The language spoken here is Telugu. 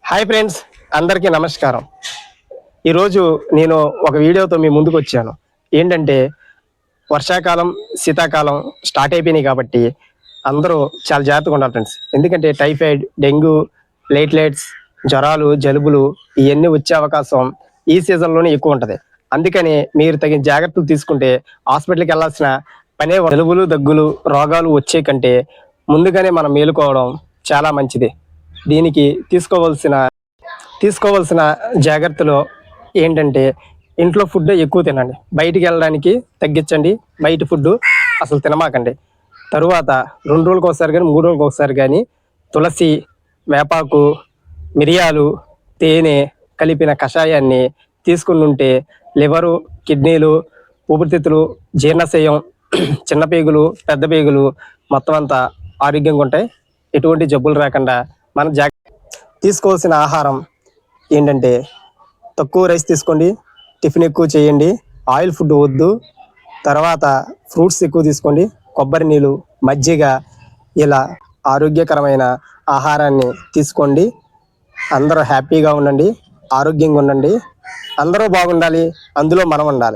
హాయ్ ఫ్రెండ్స్, అందరికీ నమస్కారం. ఈరోజు నేను ఒక వీడియోతో మీ ముందుకు వచ్చాను. ఏంటంటే వర్షాకాలం, శీతాకాలం స్టార్ట్ అయిపోయినాయి కాబట్టి అందరూ చాలా జాగ్రత్తగా ఉండాలి ఫ్రెండ్స్. ఎందుకంటే టైఫాయిడ్, డెంగ్యూ, ప్లేట్లెట్స్, జ్వరాలు, జలుబులు ఇవన్నీ వచ్చే అవకాశం ఈ సీజన్లోనే ఎక్కువ ఉంటుంది. అందుకని మీరు తగిన జాగ్రత్తలు తీసుకుంటే హాస్పిటల్కి వెళ్ళాల్సిన పనే. జలుబులు, దగ్గులు, రోగాలు వచ్చే కంటే ముందుగానే మనం మేలుకోవడం చాలా మంచిది. దీనికి తీసుకోవాల్సిన జాగ్రత్తలు ఏంటంటే ఇంట్లో ఫుడ్ ఎక్కువ తినండి, బయటికి వెళ్ళడానికి తగ్గించండి, బయట ఫుడ్ అసలు తినమాకండి. తరువాత 2 రోజులకు ఒకసారి కానీ 3 రోజులకు ఒకసారి కానీ తులసి, వేపాకు, మిరియాలు, తేనె కలిపిన కషాయాన్ని తీసుకుని ఉంటే లివరు, కిడ్నీలు, ఊపిరితిత్తులు, జీర్ణశయం, చిన్న పేగులు, పెద్ద పేగులు మొత్తం అంతా ఆరోగ్యంగా ఉంటాయి. ఎటువంటి జబ్బులు రాకుండా మనం తీసుకోవాల్సిన ఆహారం ఏంటంటే తక్కువ రైస్ తీసుకోండి, టిఫిన్ ఎక్కువ చేయండి, ఆయిల్ ఫుడ్ వద్దు. తర్వాత ఫ్రూట్స్ ఎక్కువ తీసుకోండి, కొబ్బరి నీళ్ళు, మజ్జిగ, ఇలా ఆరోగ్యకరమైన ఆహారాన్ని తీసుకోండి. అందరూ హ్యాపీగా ఉండండి, ఆరోగ్యంగా ఉండండి. అందరూ బాగుండాలి, అందులో మనం ఉండాలి.